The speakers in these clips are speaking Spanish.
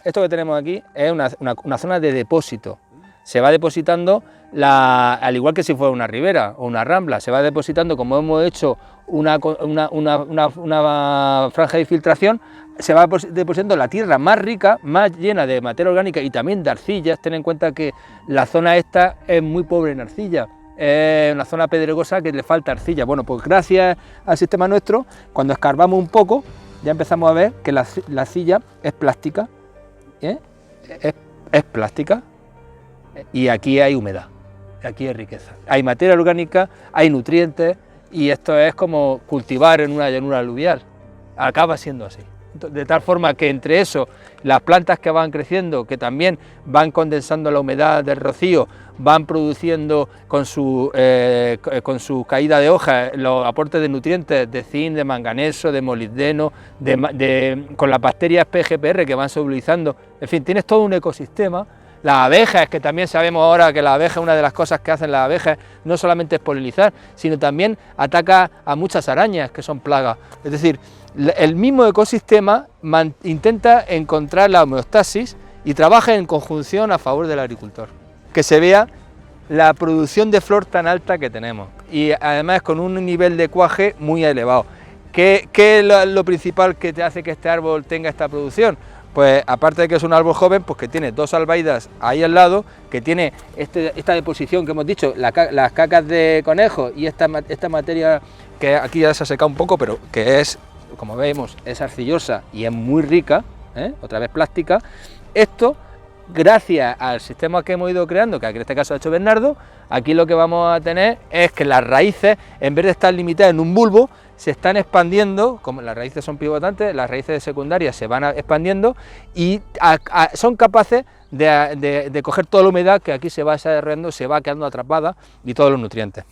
esto que tenemos aquí es una zona de depósito. Se va depositando, al igual que si fuera una ribera o una rambla, se va depositando, como hemos hecho una franja de filtración, se va depositando la tierra más rica, más llena de materia orgánica y también de arcillas. Ten en cuenta que la zona esta es muy pobre en arcilla, es una zona pedregosa que le falta arcilla. Bueno, pues gracias al sistema nuestro, cuando escarbamos un poco, ya empezamos a ver que la arcilla es plástica, es plástica, y aquí hay humedad, aquí hay riqueza, hay materia orgánica, hay nutrientes, y esto es como cultivar en una llanura aluvial, acaba siendo así. De tal forma que entre eso, las plantas que van creciendo, que también van condensando la humedad del rocío, van produciendo con su caída de hojas los aportes de nutrientes de zinc, de manganeso, de molibdeno, con las bacterias PGPR que van solubilizando, en fin, tienes todo un ecosistema. Las abejas, que también sabemos ahora que la abeja, una de las cosas que hacen las abejas no solamente es polinizar, sino también ataca a muchas arañas que son plagas. Es decir, el mismo ecosistema intenta encontrar la homeostasis y trabaja en conjunción a favor del agricultor. Que se vea la producción de flor tan alta que tenemos y además con un nivel de cuaje muy elevado. ¿Qué es lo principal que te hace que este árbol tenga esta producción? Pues aparte de que es un árbol joven, pues que tiene dos albaidas ahí al lado, que tiene esta deposición que hemos dicho, las cacas de conejo y esta materia que aquí ya se ha secado un poco, pero que es, como vemos, es arcillosa y es muy rica, otra vez plástica. Esto, gracias al sistema que hemos ido creando, que en este caso ha hecho Bernardo, aquí lo que vamos a tener es que las raíces, en vez de estar limitadas en un bulbo, se están expandiendo, como las raíces son pivotantes, las raíces secundarias se van expandiendo y son capaces de coger toda la humedad que aquí se va desarrollando, se va quedando atrapada y todos los nutrientes.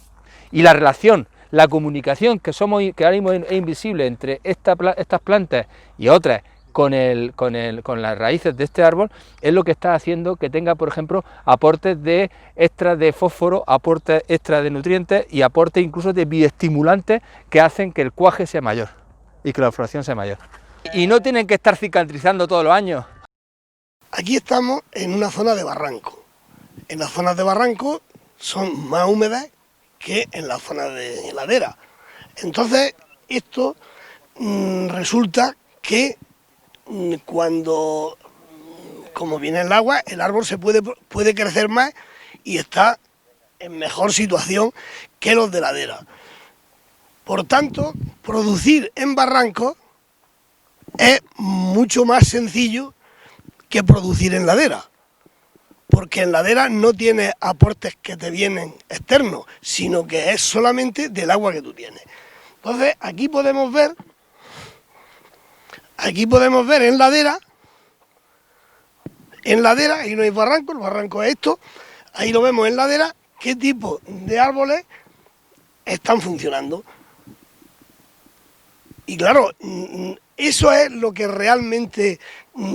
Y la relación, la comunicación que ahora mismo es invisible entre estas plantas y otras con las raíces de este árbol, es lo que está haciendo que tenga, por ejemplo, aportes de extras de fósforo, aportes extras de nutrientes y aportes incluso de bioestimulantes que hacen que el cuaje sea mayor y que la floración sea mayor. Y no tienen que estar cicatrizando todos los años. Aquí estamos en una zona de barranco. En las zonas de barranco son más húmedas que en las zonas de ladera. Entonces, esto resulta que cuando, como viene el agua, el árbol se puede crecer más y está en mejor situación que los de ladera. Por tanto, producir en barrancos es mucho más sencillo que producir en ladera, porque en ladera no tienes aportes que te vienen externos, sino que es solamente del agua que tú tienes. Entonces, aquí podemos ver en ladera, ahí no hay barranco, el barranco es esto, ahí lo vemos en ladera, qué tipo de árboles están funcionando. Y claro, eso es lo que realmente,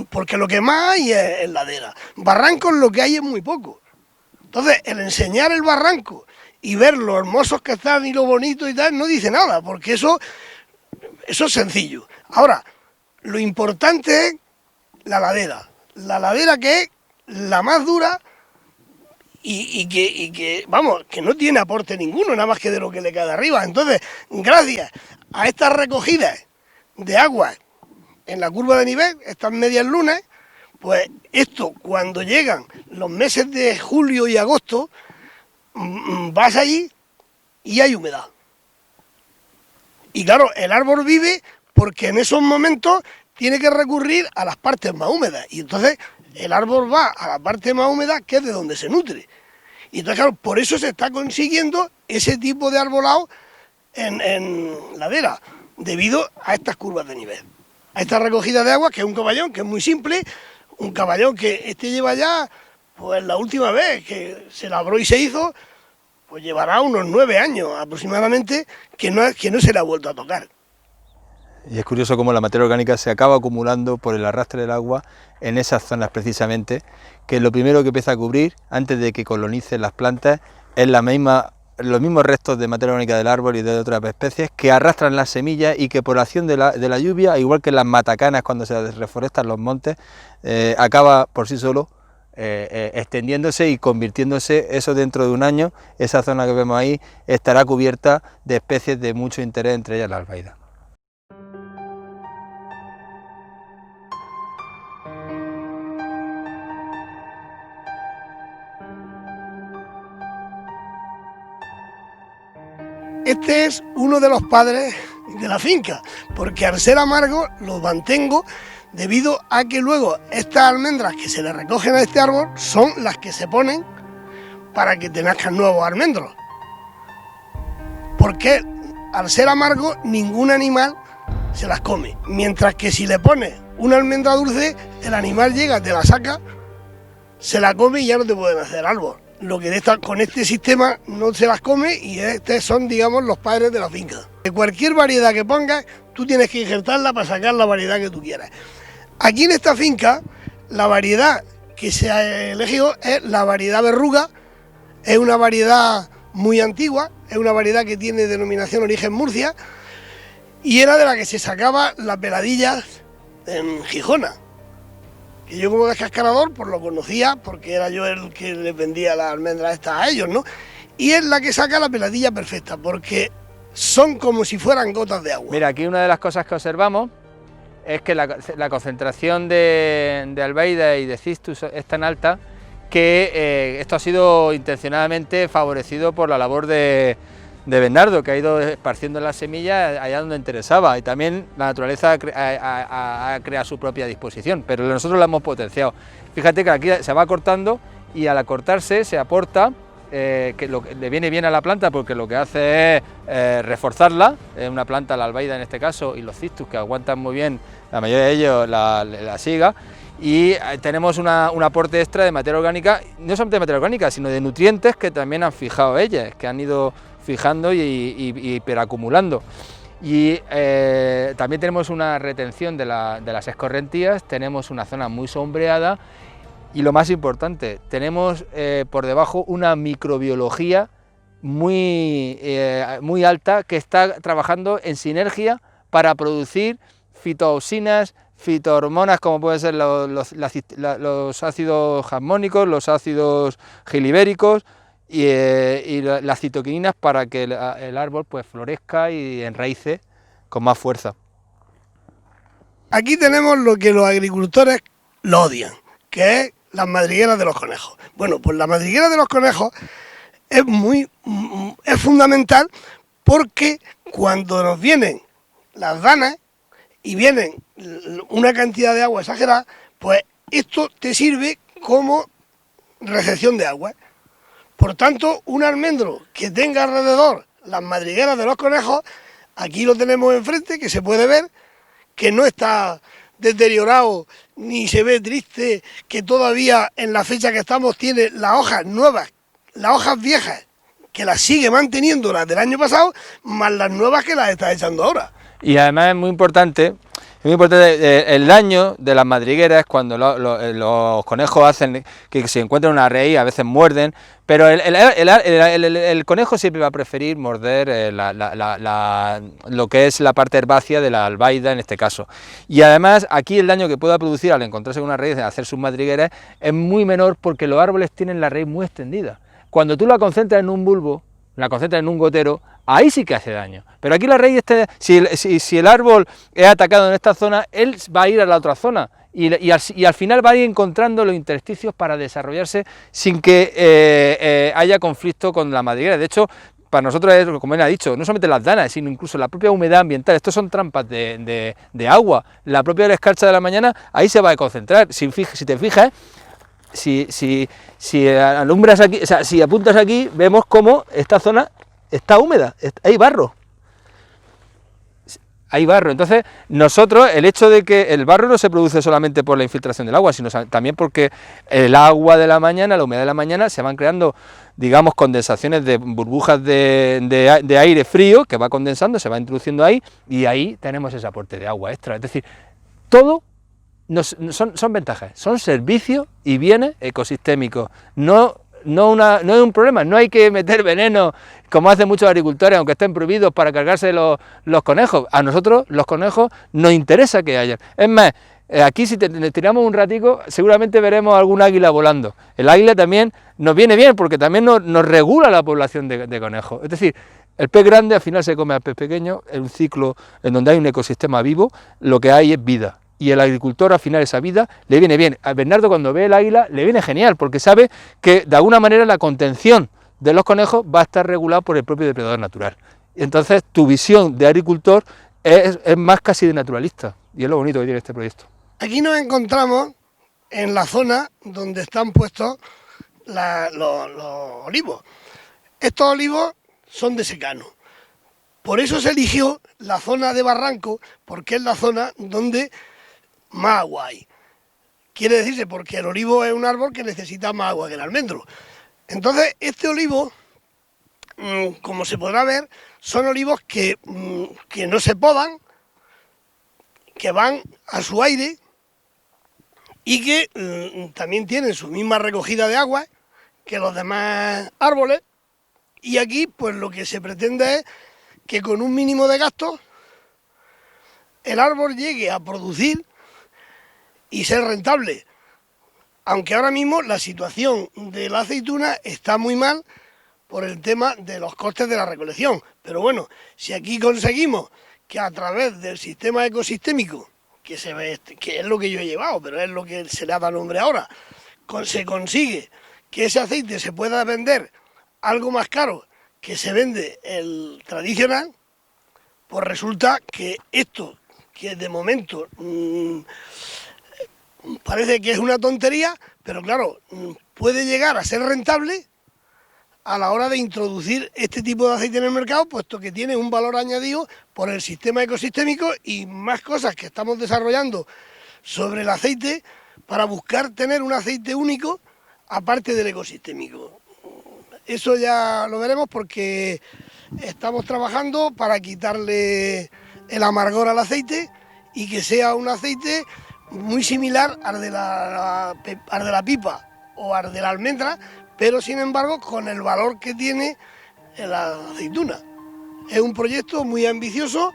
porque lo que más hay es en ladera. Barrancos lo que hay es muy poco. Entonces, el enseñar el barranco y ver lo hermosos que están y lo bonito y tal, no dice nada, porque eso es sencillo. Ahora, lo importante es la ladera que es la más dura y que vamos, que no tiene aporte ninguno, nada más que de lo que le cae de arriba. Entonces, gracias a estas recogidas de agua en la curva de nivel, estas medias lunas, pues esto, cuando llegan los meses de julio y agosto, vas allí y hay humedad. Y claro, el árbol vive porque en esos momentos tiene que recurrir a las partes más húmedas. Y entonces el árbol va a la parte más húmeda, que es de donde se nutre. Y entonces, claro, por eso se está consiguiendo ese tipo de arbolado en ladera, debido a estas curvas de nivel. A esta recogida de agua, que es un caballón, que es muy simple, un caballón que lleva ya, pues la última vez que se labró y se hizo, pues llevará unos 9 años aproximadamente, que no se le ha vuelto a tocar. Y es curioso cómo la materia orgánica se acaba acumulando por el arrastre del agua en esas zonas precisamente, que lo primero que empieza a cubrir, antes de que colonicen las plantas, es la misma los mismos restos de materia orgánica del árbol y de otras especies que arrastran las semillas y que por la acción de la lluvia, igual que en las matacanas cuando se reforestan los montes, acaba por sí solo extendiéndose y convirtiéndose. Eso dentro de un año, esa zona que vemos ahí estará cubierta de especies de mucho interés, entre ellas la albaida. Este es uno de los padres de la finca, porque al ser amargo los mantengo debido a que luego estas almendras que se le recogen a este árbol son las que se ponen para que te nazcan nuevos almendros. Porque al ser amargo ningún animal se las come, mientras que si le pones una almendra dulce, el animal llega, te la saca, se la come y ya no te pueden hacer árbol. Lo que con este sistema no se las come y estos son, digamos, los padres de la finca. De cualquier variedad que pongas, tú tienes que injertarla para sacar la variedad que tú quieras. Aquí en esta finca, la variedad que se ha elegido es la variedad verruga. Es una variedad muy antigua, es una variedad que tiene denominación origen Murcia y era de la que se sacaba las peladillas en Gijona. Que yo como descascarador pues lo conocía porque era yo el que les vendía las almendras estas a ellos, ¿no? Y es la que saca la peladilla perfecta porque son como si fueran gotas de agua. Mira, aquí una de las cosas que observamos es que la concentración de albaida y de cistus es tan alta que esto ha sido intencionadamente favorecido por la labor de Bernardo, que ha ido esparciendo las semillas allá donde interesaba, y también la naturaleza ha creado su propia disposición, pero nosotros la hemos potenciado. Fíjate que aquí se va cortando y al acortarse se aporta, que le viene bien a la planta porque lo que hace es reforzarla, una planta, la albaida en este caso, y los cistus que aguantan muy bien, la mayoría de ellos la siga, y tenemos un aporte extra de materia orgánica, no solamente de materia orgánica, sino de nutrientes que también han fijado ellas, que han ido fijando y hiperacumulando. Y también tenemos una retención de las escorrentías, tenemos una zona muy sombreada y lo más importante, tenemos por debajo una microbiología muy alta que está trabajando en sinergia para producir fitoauxinas, fitohormonas como pueden ser los ácidos jasmónicos, los ácidos gilibéricos, y las citoquininas para que el árbol pues florezca y enraice con más fuerza. Aquí tenemos lo que los agricultores lo odian, que es las madrigueras de los conejos. Bueno, pues la madriguera de los conejos es fundamental porque cuando nos vienen las danas y vienen una cantidad de agua exagerada, pues esto te sirve como recepción de agua. Por tanto, un almendro que tenga alrededor las madrigueras de los conejos, aquí lo tenemos enfrente, que se puede ver, que no está deteriorado ni se ve triste, que todavía en la fecha que estamos tiene las hojas nuevas, las hojas viejas, que las sigue manteniendo las del año pasado, más las nuevas que las está echando ahora. Y además es muy importante el daño de las madrigueras cuando los conejos hacen que se encuentran una raíz, a veces muerden, pero el conejo siempre va a preferir morder lo que es la parte herbácea de la albaida en este caso. Y además aquí el daño que pueda producir al encontrarse con una raíz, hacer sus madrigueras, es muy menor porque los árboles tienen la raíz muy extendida. Cuando tú la concentras en un bulbo, la concentras en un gotero, ahí sí que hace daño. Pero aquí la raíz, si el árbol es atacado en esta zona, él va a ir a la otra zona y al final va a ir encontrando los intersticios para desarrollarse sin que haya conflicto con la madriguera. De hecho, para nosotros es, como él ha dicho, no solamente las danas, sino incluso la propia humedad ambiental. Estos son trampas de agua. La propia escarcha de la mañana, ahí se va a concentrar. Si te fijas, si alumbras aquí, o sea, si apuntas aquí, vemos cómo esta zona está húmeda, hay barro. Hay barro. Entonces, nosotros, el hecho de que el barro no se produce solamente por la infiltración del agua, sino también porque el agua de la mañana, la humedad de la mañana, se van creando, digamos, condensaciones de burbujas de aire frío que va condensando, se va introduciendo ahí, y ahí tenemos ese aporte de agua extra. Es decir, todo son ventajas, son servicios y bienes ecosistémicos, no no es un problema, no hay que meter veneno como hacen muchos agricultores, aunque estén prohibidos, para cargarse los conejos. A nosotros los conejos nos interesa que haya. Es más, aquí si tiramos un ratico seguramente veremos algún águila volando. El águila también nos viene bien porque también nos regula la población de conejos. Es decir, el pez grande al final se come al pez pequeño, en un ciclo en donde hay un ecosistema vivo, lo que hay es vida. Y el agricultor al final esa vida le viene bien. A Bernardo cuando ve el águila le viene genial porque sabe que de alguna manera la contención de los conejos va a estar regulada por el propio depredador natural. Entonces tu visión de agricultor es más casi de naturalista y es lo bonito que tiene este proyecto. Aquí nos encontramos en la zona donde están puestos los olivos. Estos olivos son de secano. Por eso se eligió la zona de barranco, porque es la zona donde más agua hay. Quiere decirse porque el olivo es un árbol que necesita más agua que el almendro. Entonces, este olivo, como se podrá ver, son olivos que no se podan, que van a su aire y que también tienen su misma recogida de agua que los demás árboles. Y aquí, pues lo que se pretende es que con un mínimo de gastos el árbol llegue a producir y ser rentable. Aunque ahora mismo la situación de la aceituna está muy mal por el tema de los costes de la recolección. Pero bueno, si aquí conseguimos que a través del sistema ecosistémico, que es lo que yo he llevado, pero es lo que se le ha dado nombre ahora, se consigue que ese aceite se pueda vender algo más caro que se vende el tradicional, pues resulta que esto, que de momento parece que es una tontería, pero claro, puede llegar a ser rentable a la hora de introducir este tipo de aceite en el mercado, puesto que tiene un valor añadido por el sistema ecosistémico y más cosas que estamos desarrollando sobre el aceite para buscar tener un aceite único aparte del ecosistémico. Eso ya lo veremos porque estamos trabajando para quitarle el amargor al aceite y que sea un aceite muy similar al de la pipa o al de la almendra, pero sin embargo con el valor que tiene la aceituna. Es un proyecto muy ambicioso,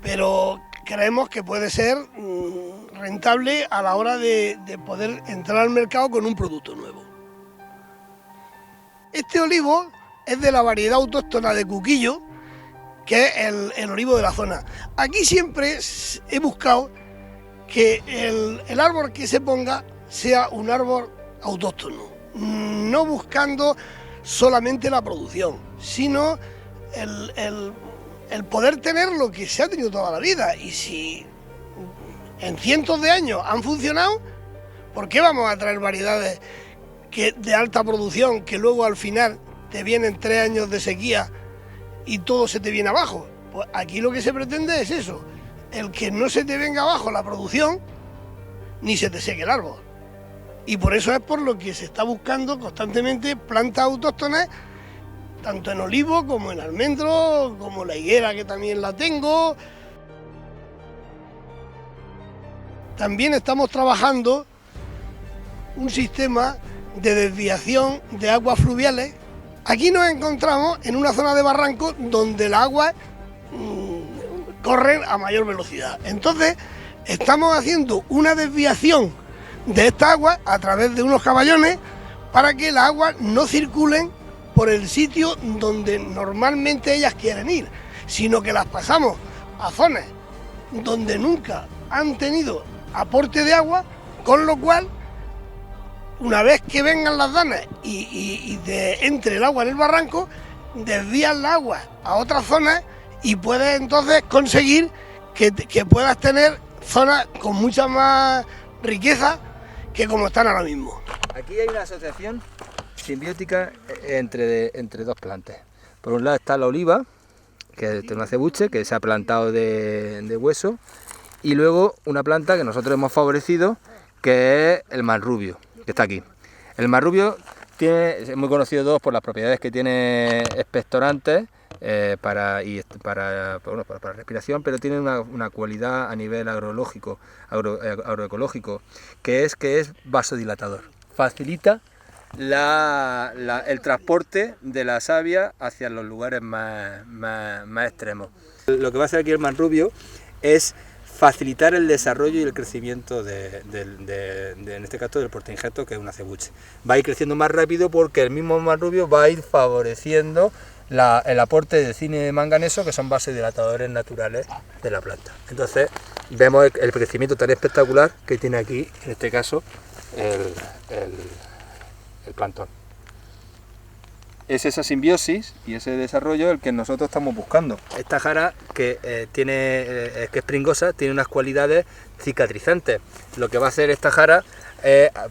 pero creemos que puede ser rentable a la hora de poder entrar al mercado con un producto nuevo. Este olivo es de la variedad autóctona de Cuquillo, que es el olivo de la zona. Aquí siempre he buscado que el árbol que se ponga sea un árbol autóctono, no buscando solamente la producción, sino el poder tener lo que se ha tenido toda la vida. Y si en cientos de años han funcionado, ¿por qué vamos a traer variedades de alta producción que luego al final te vienen 3 años de sequía y todo se te viene abajo? Pues aquí lo que se pretende es eso, el que no se te venga abajo la producción ni se te seque el árbol. Y por eso es por lo que se está buscando constantemente plantas autóctonas, tanto en olivo como en almendro, como la higuera, que también la tengo. También estamos trabajando un sistema de desviación de aguas fluviales. Aquí nos encontramos en una zona de barranco donde el agua corren a mayor velocidad. Entonces estamos haciendo una desviación de esta agua a través de unos caballones para que las aguas no circulen por el sitio donde normalmente ellas quieren ir, sino que las pasamos a zonas donde nunca han tenido aporte de agua, con lo cual una vez que vengan las danas y entre el agua en el barranco, desvían el agua a otras zonas y puedes entonces conseguir que puedas tener zonas con mucha más riqueza que como están ahora mismo. Aquí hay una asociación simbiótica entre dos plantas. Por un lado está la oliva, que es un acebuche que se ha plantado de hueso, y luego una planta que nosotros hemos favorecido, que es el marrubio, que está aquí. El marrubio es muy conocido todos por las propiedades que tiene expectorantes para la respiración, pero tiene una cualidad a nivel agroecológico, que es vasodilatador. Facilita el transporte de la savia hacia los lugares más extremos. Lo que va a hacer aquí el manrubio es facilitar el desarrollo y el crecimiento en este caso del portainjerto, que es un acebuche. Va a ir creciendo más rápido porque el mismo manrubio va a ir favoreciendo el aporte de zinc y de manganeso, que son vasodilatadores naturales de la planta. Entonces vemos el crecimiento tan espectacular que tiene aquí, en este caso, el plantón. Es esa simbiosis y ese desarrollo el que nosotros estamos buscando. Esta jara que que es pringosa, tiene unas cualidades cicatrizantes. Lo que va a hacer esta jara,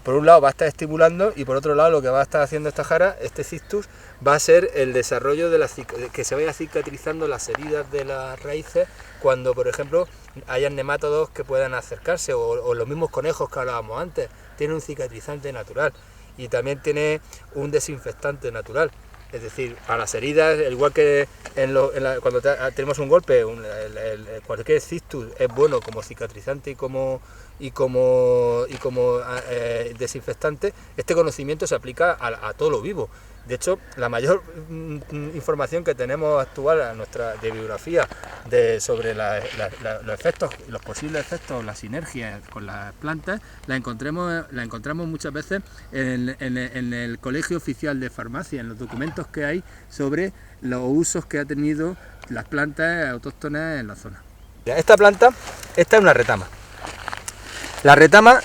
por un lado va a estar estimulando, y por otro lado lo que va a estar haciendo esta jara, este cistus, va a ser el desarrollo de que se vaya cicatrizando las heridas de las raíces cuando, por ejemplo, hayan nemátodos que puedan acercarse, o los mismos conejos que hablábamos antes. Tiene un cicatrizante natural y también tiene un desinfectante natural. Es decir, para las heridas, igual que cuando tenemos un golpe, cualquier cistus es bueno como cicatrizante y como desinfectante. Este conocimiento se aplica a todo lo vivo. De hecho, la mayor información que tenemos actual de bibliografía sobre los efectos, los posibles efectos, las sinergias con las plantas, la encontramos muchas veces en el Colegio Oficial de Farmacia, en los documentos que hay sobre los usos que ha tenido las plantas autóctonas en la zona. Esta planta, esta es una retama. La retama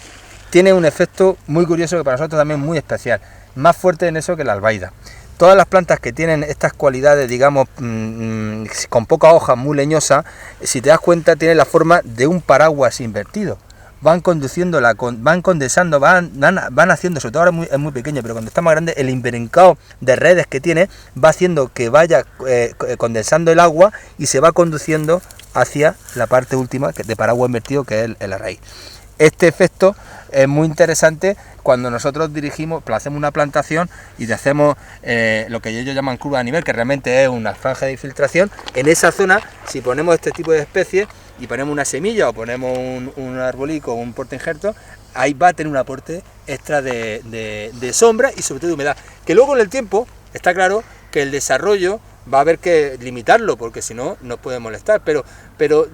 tiene un efecto muy curioso que para nosotros también es muy especial, más fuerte en eso que la albaida. Todas las plantas que tienen estas cualidades, digamos, con poca hoja, muy leñosa, si te das cuenta, tienen la forma de un paraguas invertido. Van conduciendo, van condensando, van haciendo, sobre todo ahora es muy pequeña, pero cuando está más grande, el imbrincado de redes que tiene va haciendo que vaya condensando el agua y se va conduciendo hacia la parte última de paraguas invertido, que es la raíz. Este efecto es muy interesante cuando nosotros hacemos una plantación y hacemos lo que ellos llaman curva de nivel, que realmente es una franja de infiltración. En esa zona, si ponemos este tipo de especies y ponemos una semilla o ponemos un arbolico o un portainjerto, ahí va a tener un aporte extra de sombra y sobre todo de humedad, que luego en el tiempo está claro que el desarrollo va a haber que limitarlo, porque si no nos puede molestar, pero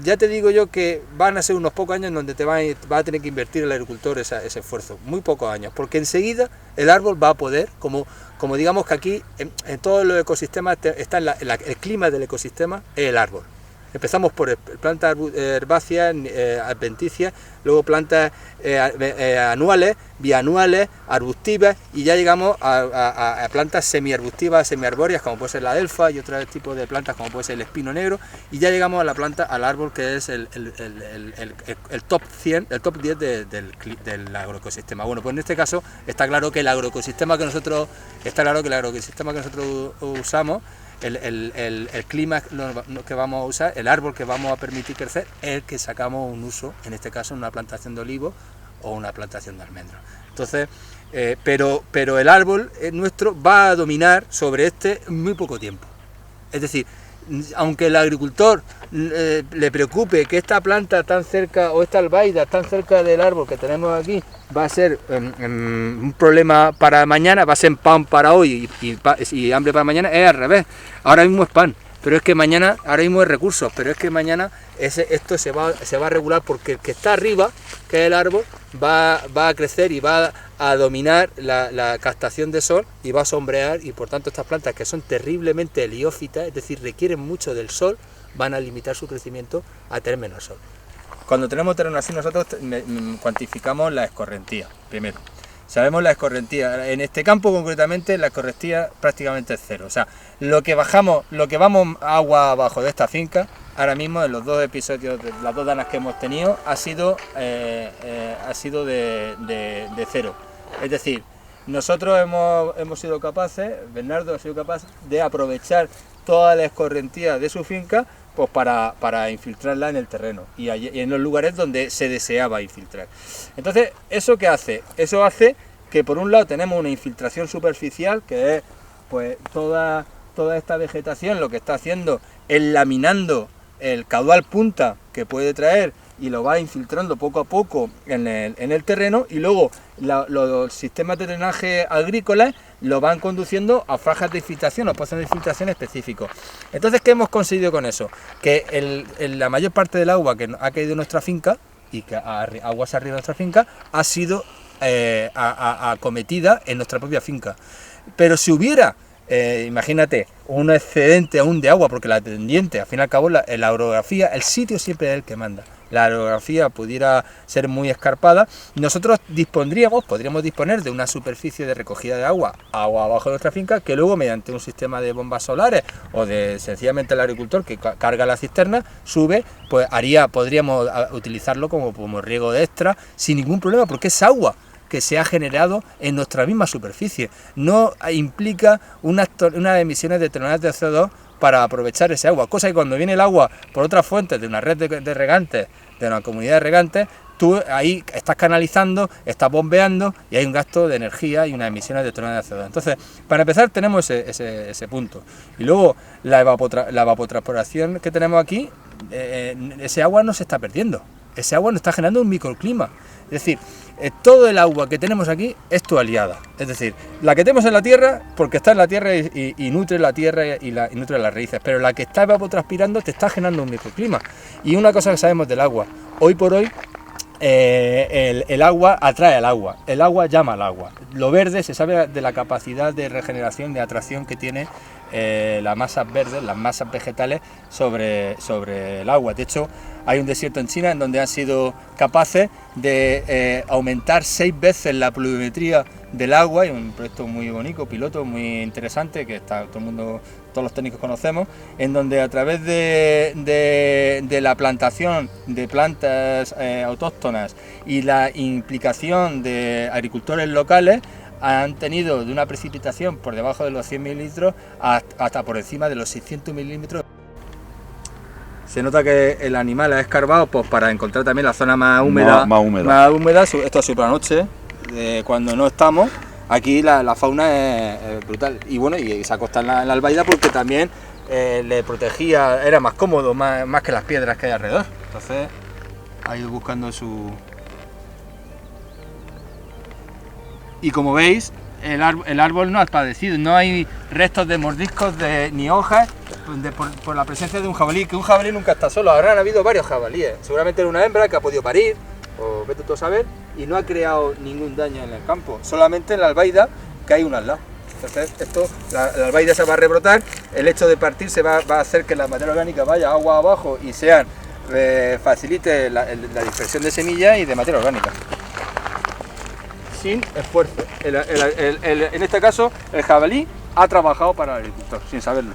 ya te digo yo que van a ser unos pocos años en donde va a tener que invertir el agricultor ese esfuerzo, muy pocos años, porque enseguida el árbol va a poder, como digamos que aquí en todos los ecosistemas está el clima del ecosistema, es el árbol. Empezamos por plantas herbáceas, adventicias, luego plantas anuales, bianuales, arbustivas, y ya llegamos a plantas semiarbustivas, semiarbóreas, como puede ser la delfa, y otro tipo de plantas como puede ser el espino negro, y ya llegamos a la planta, al árbol, que es el top 100, el top 10 del agroecosistema. Bueno, pues en este caso está claro que el agroecosistema que nosotros usamos, el clima que vamos a usar, el árbol que vamos a permitir crecer, es el que sacamos un uso, en este caso una plantación de olivo o una plantación de almendros. Entonces, pero el árbol nuestro va a dominar sobre este en muy poco tiempo. Es decir, aunque el agricultor le preocupe que esta planta tan cerca, o esta albaida tan cerca del árbol que tenemos aquí, va a ser un problema para mañana, va a ser pan para hoy y hambre para mañana, es al revés. Ahora mismo es pan, pero es que mañana, ahora mismo es recursos, pero es que mañana esto se va a regular, porque el que está arriba, que es el árbol, va a crecer y va a dominar la captación de sol y va a sombrear, y por tanto estas plantas, que son terriblemente heliófitas, es decir, requieren mucho del sol, van a limitar su crecimiento a tener menos sol. Cuando tenemos terreno así, nosotros cuantificamos la escorrentía primero. Sabemos la escorrentía. En este campo concretamente la escorrentía prácticamente es cero. O sea, lo que vamos agua abajo de esta finca, ahora mismo en los dos episodios, de las dos danas que hemos tenido, ha sido de cero. Es decir, nosotros hemos sido capaces, Bernardo ha sido capaz de aprovechar toda la escorrentía de su finca, pues para infiltrarla en el terreno y en los lugares donde se deseaba infiltrar. Entonces, ¿eso qué hace? Eso hace que por un lado tenemos una infiltración superficial, que es pues toda esta vegetación, lo que está haciendo es laminando el caudal punta que puede traer y lo va infiltrando poco a poco en el terreno, y luego los sistemas de drenaje agrícolas lo van conduciendo a franjas de infiltración o pozos de infiltración específicos. Entonces, ¿qué hemos conseguido con eso? Que la mayor parte del agua que ha caído en nuestra finca, y que aguas arriba de nuestra finca, ha sido acometida en nuestra propia finca. Pero si hubiera, imagínate, un excedente aún de agua, porque la pendiente, al fin y al cabo, la orografía, el sitio siempre es el que manda. La orografía pudiera ser muy escarpada, nosotros podríamos disponer de una superficie de recogida de agua abajo de nuestra finca, que luego mediante un sistema de bombas solares o de sencillamente el agricultor que carga la cisterna, sube, pues podríamos utilizarlo como riego de extra sin ningún problema, porque es agua que se ha generado en nuestra misma superficie. No implica unas emisiones de toneladas de CO2 para aprovechar ese agua, cosa que cuando viene el agua por otras fuentes de una red de regantes, de una comunidad de regantes, tú ahí estás canalizando, estás bombeando y hay un gasto de energía y unas emisiones de toneladas de CO2. Entonces, para empezar tenemos ese punto. Y luego la evapotranspiración que tenemos aquí, ese agua no se está perdiendo, ese agua nos está generando un microclima. Es decir, todo el agua que tenemos aquí es tu aliada. Es decir, la que tenemos en la tierra, porque está en la tierra y nutre la tierra y nutre las raíces, pero la que está evapotranspirando te está generando un microclima. Y una cosa que sabemos del agua, hoy por hoy, el agua atrae al agua, el agua llama al agua. Lo verde, se sabe de la capacidad de regeneración, de atracción que tiene las masas verdes, las masas vegetales sobre el agua. De hecho, hay un desierto en China en donde han sido capaces de aumentar 6 veces la pluviometría del agua, y un proyecto muy bonito, piloto, muy interesante, que todo el mundo, todos los técnicos conocemos, en donde a través de la plantación de plantas autóctonas y la implicación de agricultores locales, han tenido de una precipitación por debajo de los 100 mililitros hasta por encima de los 600 milímetros. Se nota que el animal ha escarbado pues, para encontrar también la zona más húmeda. Más húmeda. Esto ha sido por la noche, cuando no estamos. Aquí la fauna es brutal. Y bueno, y se acosta en la albaida porque también le protegía, era más cómodo, más que las piedras que hay alrededor. Entonces ha ido buscando su... Y como veis, el árbol no ha padecido, no hay restos de mordiscos ni hojas por la presencia de un jabalí, que un jabalí nunca está solo. Habrán habido varios jabalíes, seguramente era una hembra que ha podido parir, o vete tú a saber, y no ha creado ningún daño en el campo, solamente en la albaida, que hay una al lado. Entonces la albaida se va a rebrotar, el hecho de partirse va a hacer que la materia orgánica vaya agua abajo y facilite la dispersión de semillas y de materia orgánica. Sin esfuerzo. En este caso, el jabalí ha trabajado para el agricultor, sin saberlo.